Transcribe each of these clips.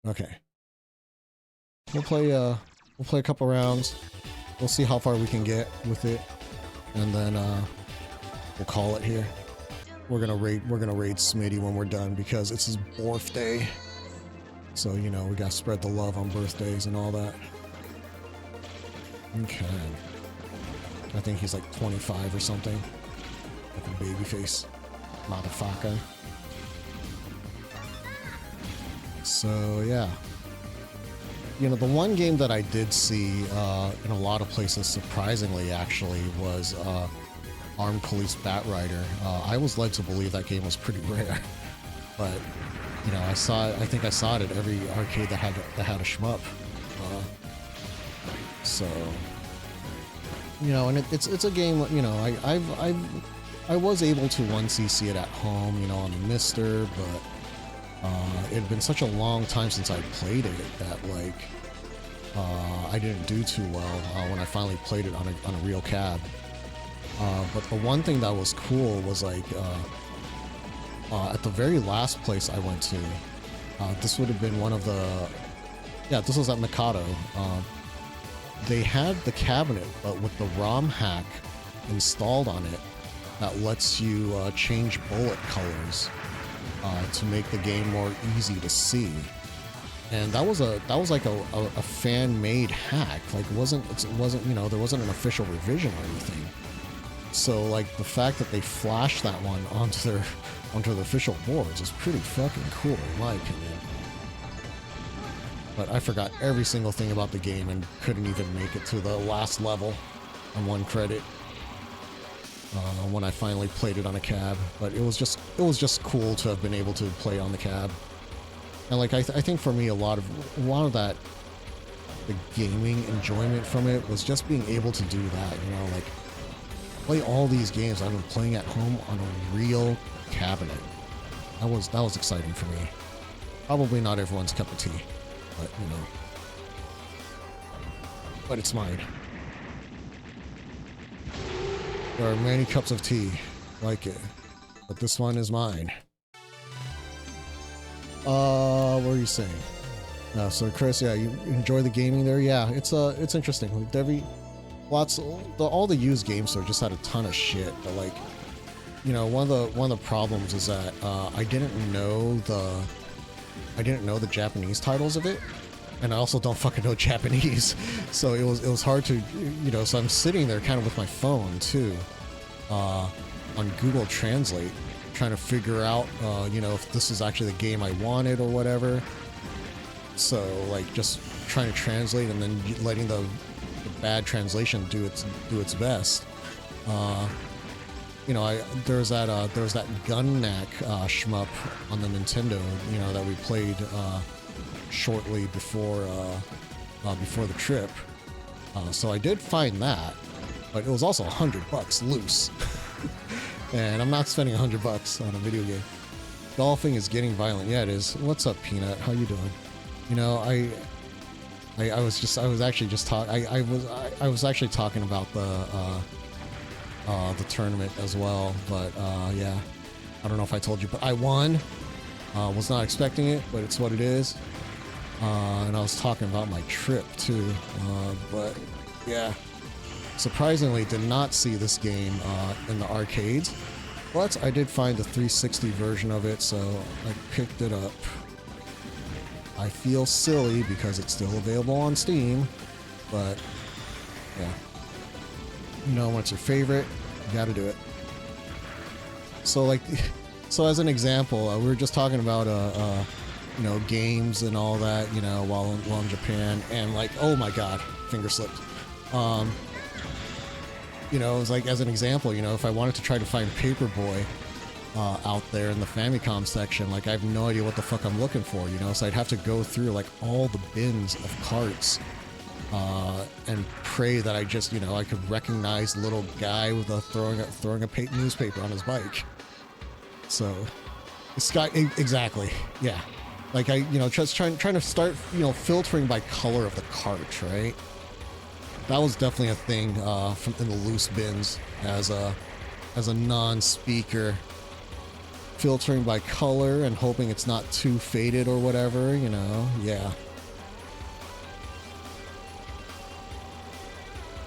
Okay. We'll play a couple rounds. We'll see how far we can get with it, and then we'll call it here. We're gonna raid Smitty when we're done because it's his birthday. So, you know, we gotta spread the love on birthdays and all that. Okay. I think he's like 25 or something. Like a baby face. Motherfucker. So, yeah. You know, the one game that I did see in a lot of places, surprisingly, actually, was Armed Police Batrider. I was led to believe that game was pretty rare. But, you know, I think I saw it at every arcade that had a shmup. So, you know, and it's a game, you know, I was able to once see it at home, you know, on the Mister, but it had been such a long time since I played it that, like, I didn't do too well when I finally played it on a real cab. But the one thing that was cool was, like, at the very last place I went to, this would have been one of the... Yeah, this was at Mikado. They had the cabinet, but with the ROM hack installed on it that lets you change bullet colors to make the game more easy to see. And that was like a fan-made hack. Like it wasn't you know, there wasn't an official revision or anything. So like the fact that they flashed that one onto the official boards is pretty fucking cool in my opinion. But I forgot every single thing about the game and couldn't even make it to the last level on one credit when I finally played it on a cab. But it was just cool to have been able to play on the cab. And like I think for me a lot of that, the gaming enjoyment from it was just being able to do that. You know, like play all these games I've been playing at home on a real cabinet. That was exciting for me. Probably not everyone's cup of tea. But, you know. But it's mine. There are many cups of tea like it, but this one is mine. What were you saying? So Chris, yeah, you enjoy the gaming there? Yeah, it's interesting. Like all the used game store just had a ton of shit, but like, you know, one of the problems is that I didn't know the Japanese titles of it, and I also don't fucking know Japanese, so it was hard to, you know. So I'm sitting there kind of with my phone too, on Google Translate, trying to figure out, you know, if this is actually the game I wanted or whatever. So like just trying to translate and then letting the bad translation do its best. You know, there was that Gun-Knack shmup on the Nintendo, you know, that we played shortly before the trip. So I did find that, but it was also $100 loose, and I'm not spending $100 on a video game. Golfing is getting violent. Yeah, it is. What's up, Peanut? How you doing? You know, I was actually talking about the tournament as well, but yeah, I don't know if I told you, but I won. Was not expecting it, but it's what it is. And I was talking about my trip too, but yeah, surprisingly did not see this game in the arcades, but I did find the 360 version of it, so I picked it up. I feel silly because it's still available on Steam, but yeah. You know, when it's your favorite, you gotta do it. So like, so as an example, we were just talking about, you know, games and all that, you know, while in Japan, and like, oh my god, finger slipped. You know, it was like, as an example, you know, if I wanted to try to find Paperboy out there in the Famicom section, like I have no idea what the fuck I'm looking for, you know, so I'd have to go through like all the bins of carts and pray that I just, you know, I could recognize the little guy with throwing a newspaper on his bike. So, this guy, exactly, yeah. Like I, you know, just trying to start, you know, filtering by color of the cart, right? That was definitely a thing in the loose bins as a non-speaker filtering by color and hoping it's not too faded or whatever, you know, yeah.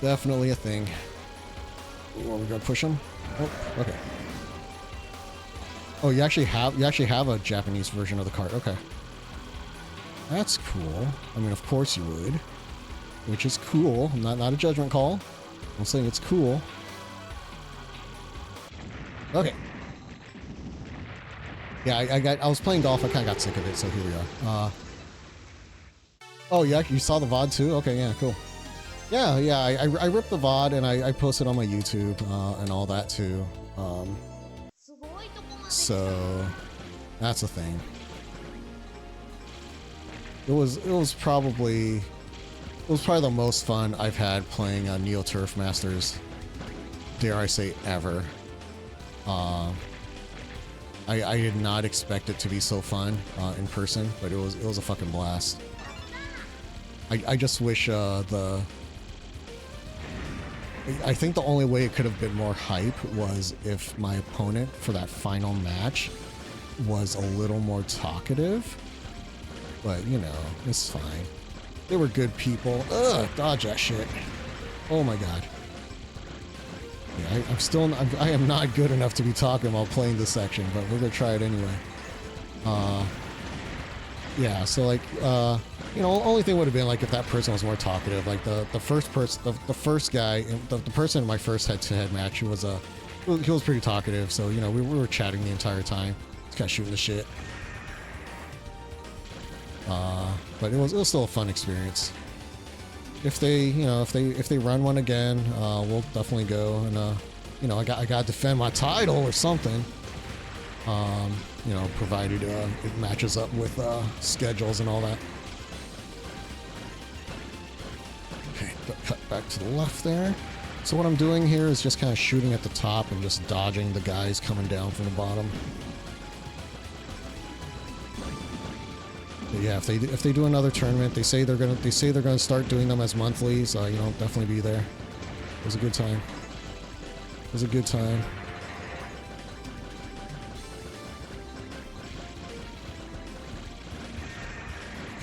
Definitely a thing. Are we gonna push him? Oh, okay. Oh, you actually have a Japanese version of the card. Okay. That's cool. I mean, of course you would. Which is cool. Not a judgment call. I'm saying it's cool. Okay. Yeah, I was playing golf. I kind of got sick of it, so here we are. Oh, yeah, you saw the VOD too? Okay, yeah, cool. Yeah, I ripped the VOD and I posted on my YouTube and all that too. So that's a thing. It was probably the most fun I've had playing Neo Turf Masters. Dare I say ever. I did not expect it to be so fun in person, but it was a fucking blast. I just wish I think the only way it could have been more hype was if my opponent for that final match was a little more talkative. But, you know, it's fine. They were good people. Ugh, dodge that shit. Oh my god. Yeah, I am not good enough to be talking while playing this section, but we're gonna try it anyway. Yeah, so like, you know, only thing would have been like if that person was more talkative. Like the first guy, the person in my first head-to-head match, he was pretty talkative. So you know, we were chatting the entire time, just kind of shooting the shit. But it was still a fun experience. If they run one again, we'll definitely go and you know, I gotta defend my title or something. You know, provided it matches up with schedules and all that. Okay, cut back to the left there. So what I'm doing here is just kind of shooting at the top and just dodging the guys coming down from the bottom. But yeah, if they do another tournament, they say they're gonna start doing them as monthly. So you know, definitely be there. It was a good time. It was a good time.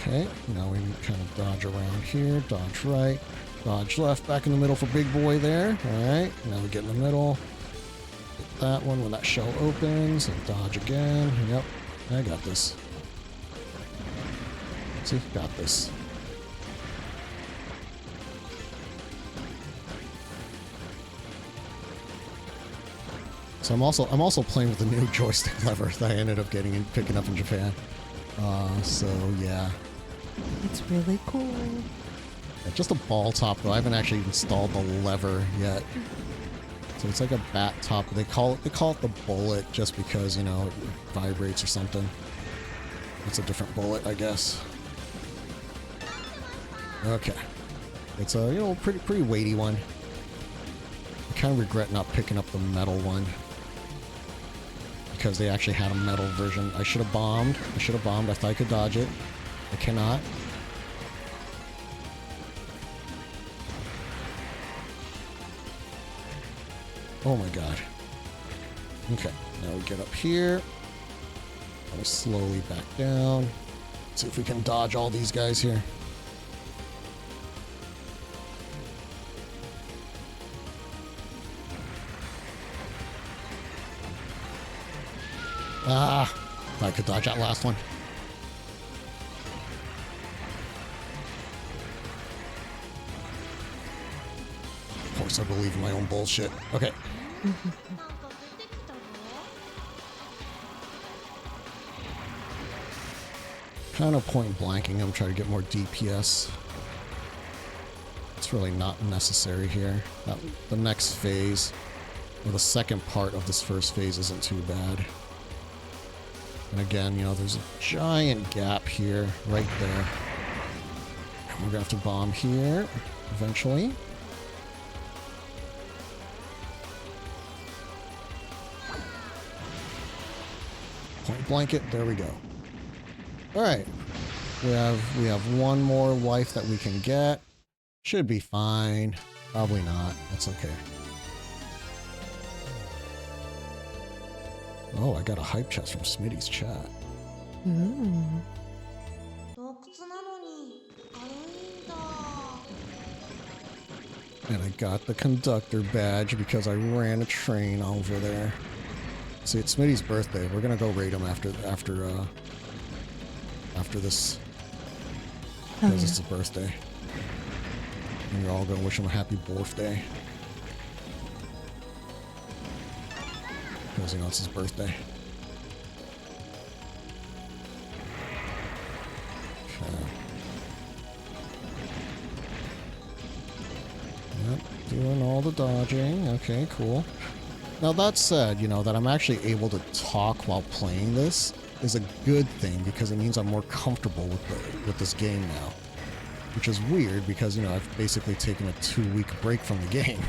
Okay, now we kind of dodge around here, dodge right, dodge left, back in the middle for big boy there. Alright, now we get in the middle. Hit that one when that shell opens, and dodge again. Yep, I got this. See, got this. So I'm also playing with the new joystick lever that I ended up picking up in Japan. So yeah. It's really cool. Yeah, just a ball top though. I haven't actually installed the lever yet. So it's like a bat top. They call it the bullet just because, you know, it vibrates or something. It's a different bullet, I guess. Okay. It's a, you know, pretty weighty one. I kind of regret not picking up the metal one, because they actually had a metal version. I should have bombed. I thought I could dodge it. I cannot. Oh my god. Okay, now we get up here. I'll slowly back down. See if we can dodge all these guys here. Ah, I could dodge that last one. Of course, I believe in my own bullshit. Okay. Kind of point blanking him, try to get more DPS. It's really not necessary here. The next phase, or the second part of this first phase, isn't too bad. And again, you know, there's a giant gap here, right there. And we're gonna have to bomb here, eventually. Point blanket, there we go. Alright. We have one more life that we can get. Should be fine. Probably not. That's okay. Oh, I got a hype chest from Smitty's chat. Ooh. 洞窟なのに軽いんだ。 And I got the conductor badge because I ran a train over there. See, it's Smitty's birthday. We're gonna go raid him after this because it's his birthday. And you're all gonna wish him a happy birthday. Because, you know, it's his birthday. Okay. Yep, doing all the dodging. Okay, cool. Now that said, you know, that I'm actually able to talk while playing this is a good thing because it means I'm more comfortable with this game now. Which is weird because, you know, I've basically taken a 2-week break from the game.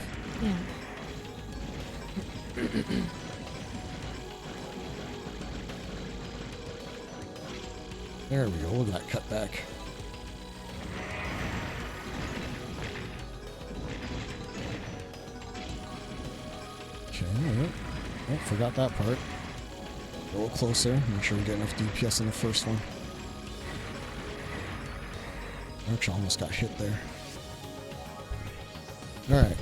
Yeah. There we go. Look at that cutback. Okay. Oh, forgot that part. A little closer. Make sure we get enough DPS in the first one. Actually, almost got hit there. Alright.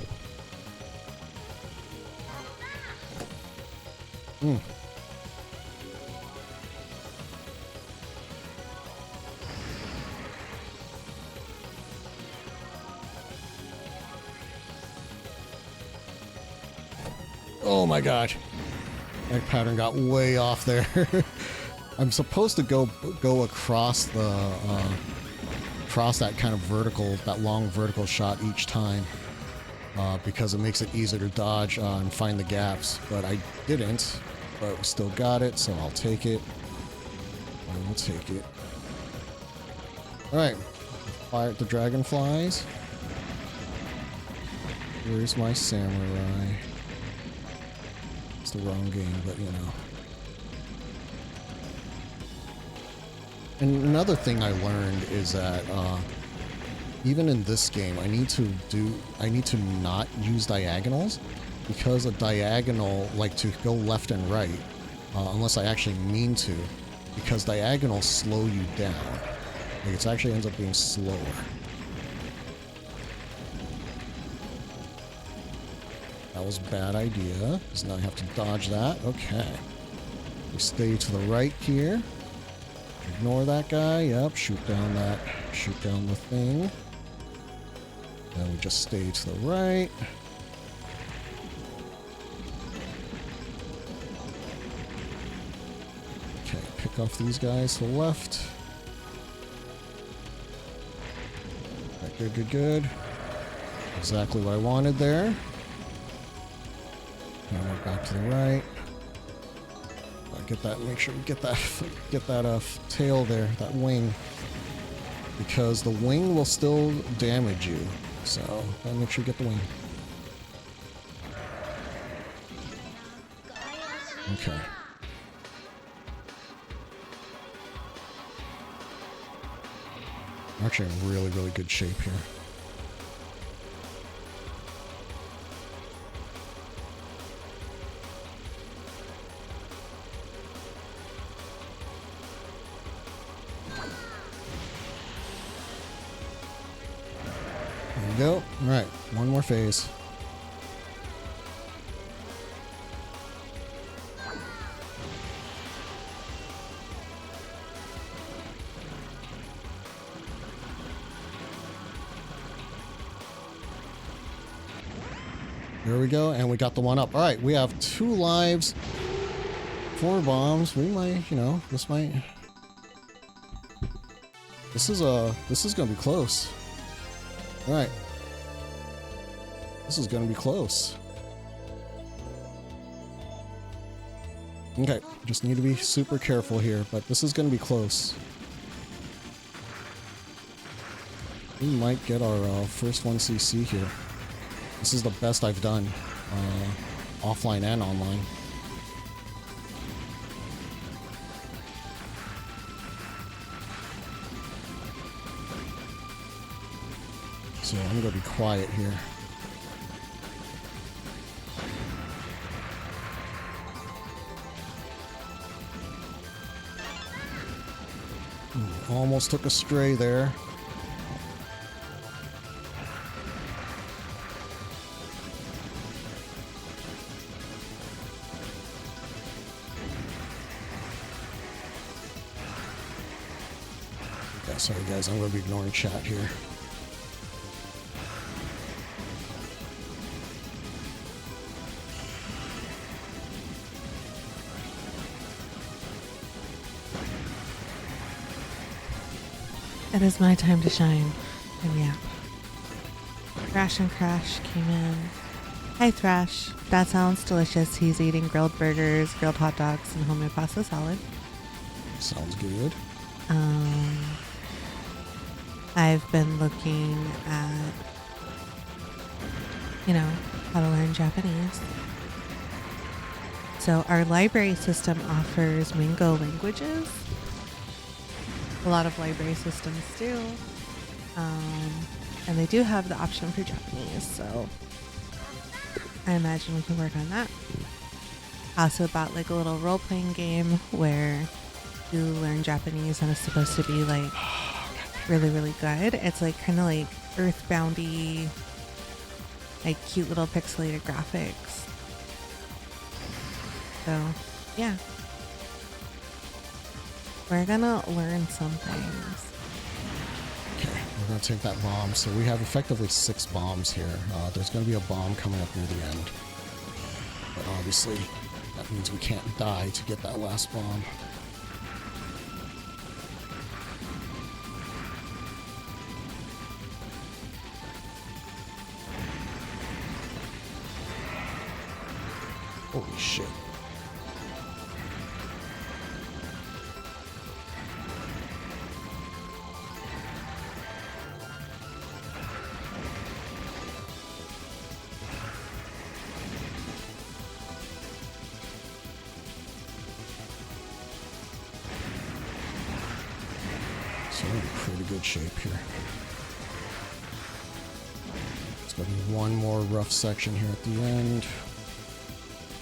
Oh my god. That pattern got way off there. I'm supposed to go across the across that kind of vertical, that long vertical shot each time because it makes it easier to dodge and find the gaps, but I didn't. But we still got it, so I'll take it. I will take it. Alright. Fire at the dragonflies. Where's my samurai? It's the wrong game, but you know. And another thing I learned is that even in this game, I need to not use diagonals because a diagonal, like to go left and right, unless I actually mean to, because diagonals slow you down. Like it actually ends up being slower. That was a bad idea, because now I have to dodge that. Okay. We stay to the right here. Ignore that guy. Yep, shoot down the thing. Then we just stay to the right. Okay, pick off these guys to the left. Right, good, good, good. Exactly what I wanted there. Now we're back to the right. Get that. Make sure we get that tail there, that wing, because the wing will still damage you. So gotta make sure you get the wing. Okay. I'm actually in really, really good shape here. Go. All right, one more phase. There we go, and we got the one up. All right, we have 2 lives, 4 bombs. We might, you know, this is gonna be close. All right. This is going to be close. Okay, just need to be super careful here, but this is going to be close. We might get our first 1cc here. This is the best I've done, offline and online. So I'm going to be quiet here. Almost took a stray there. Yeah, sorry guys, I'm going to be ignoring chat here. It is my time to shine. And yeah. Thrash and Crash came in. Hi Thrash. That sounds delicious. He's eating grilled burgers, grilled hot dogs, and homemade pasta salad. Sounds good. I've been looking at, how to learn Japanese. So our library system offers Mingo languages. A lot of library systems do. And they do have the option for Japanese, so I imagine we can work on that. I also bought like a little role-playing game where you learn Japanese and it's supposed to be like really, really good. It's like kind of like Earthboundy, like cute little pixelated graphics. So, yeah. We're gonna learn some things. Okay, we're gonna take that bomb. So we have effectively 6 bombs here. There's gonna be a bomb coming up near the end. But obviously, that means we can't die to get that last bomb. Holy shit. So we're in pretty good shape here. It's gonna be one more rough section here at the end.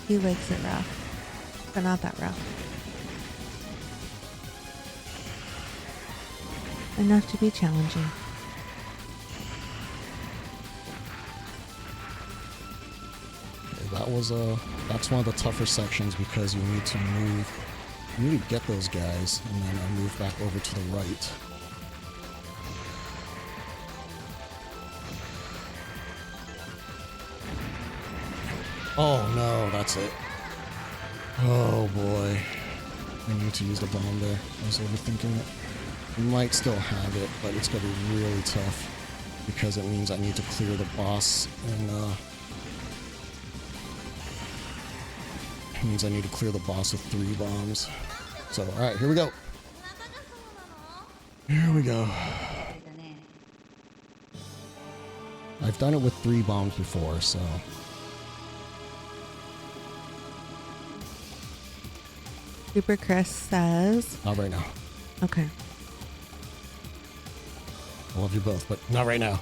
He likes it rough, but not that rough. Enough to be challenging. Okay, that's one of the tougher sections because you need to get those guys and then move back over to the right. Oh no, that's it. Oh boy. I need to use the bomb there. I was overthinking it. We might still have it, but it's gonna be really tough because it means I need to clear the boss and it means I need to clear the boss with 3 bombs. So, alright, here we go. Here we go. I've done it with 3 bombs before, so... Super Chris says... Not right now. Okay. I love you both, but not right now.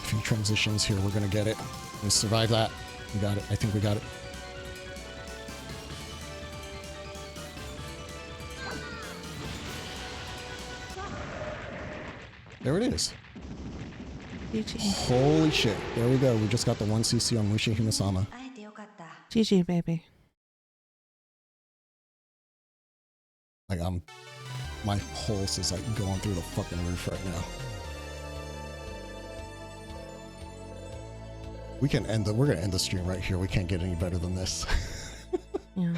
Few transitions here, we're gonna get it. We survive that. We got it. I think we got it. There it is. GG. Holy shit. There we go. We just got the 1cc on Mushihimesama. GG, baby. Like my pulse is like going through the fucking roof right now. We're gonna end the stream right here. We can't get any better than this. Yeah.